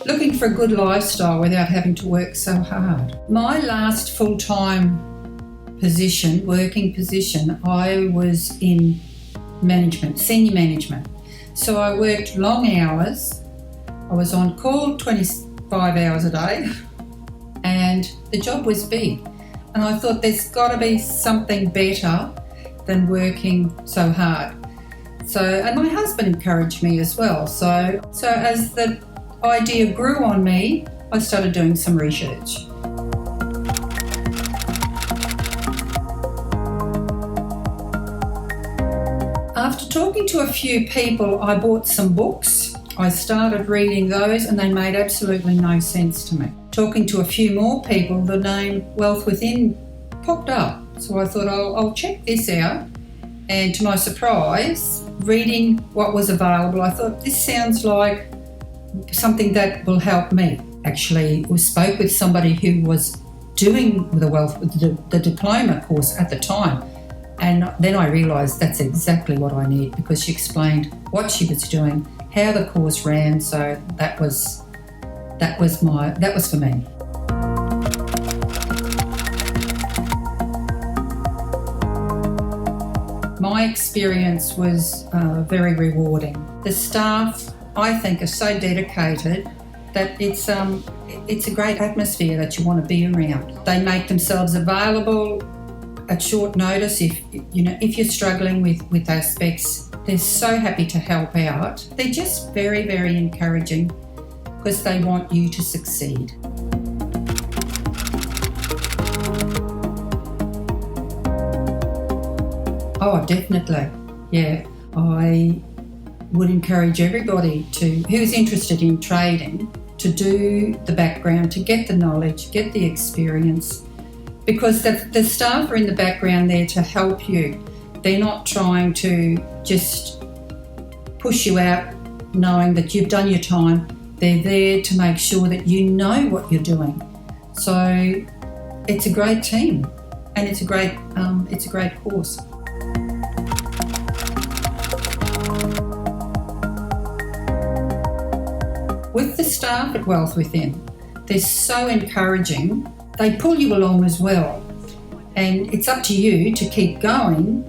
looking for a good lifestyle without having to work so hard. My last full-time working position, I was in management, senior management. So I worked long hours. I was on call 25 hours a day and the job was big. And I thought there's got to be something better than working so hard. And my husband encouraged me as well. So as the idea grew on me, I started doing some research. After talking to a few people, I bought some books. I started reading those and they made absolutely no sense to me. Talking to a few more people, the name Wealth Within popped up. So I thought, I'll check this out. And to my surprise, reading what was available, I thought, this sounds like something that will help me. Actually, we spoke with somebody who was doing the Diploma course at the time. And then I realised that's exactly what I need, because she explained what she was doing, how the course ran. So that was for me. My experience was very rewarding. The staff, I think, are so dedicated that it's a great atmosphere that you want to be around. They make themselves available at short notice if you're struggling with aspects. They're so happy to help out. They're just very, very encouraging because they want you to succeed. Oh, definitely. Yeah. I would encourage everybody who's interested in trading to do the background, to get the knowledge, get the experience, because the staff are in the background there to help you. They're not trying to just push you out knowing that you've done your time. They're there to make sure that you know what you're doing. So it's a great team and it's a great course. With the staff at Wealth Within, they're so encouraging. They pull you along as well. And it's up to you to keep going.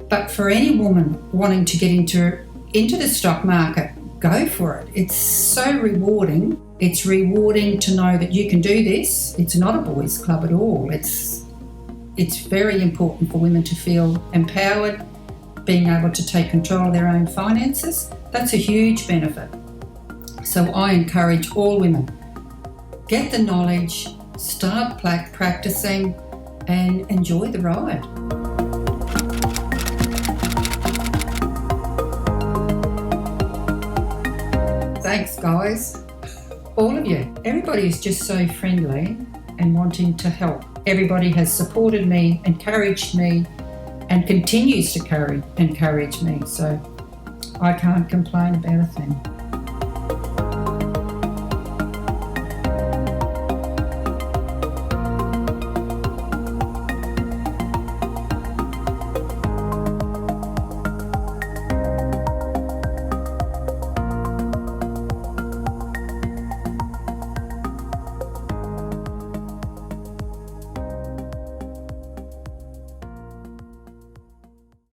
But for any woman wanting to get into the stock market, go for it. It's so rewarding. It's rewarding to know that you can do this. It's not a boys' club at all. It's very important for women to feel empowered, being able to take control of their own finances. That's a huge benefit. So I encourage all women, get the knowledge, start practicing and enjoy the ride. Thanks, guys. All of you. Everybody is just so friendly and wanting to help. Everybody has supported me, encouraged me, and continues to encourage me. So I can't complain about a thing.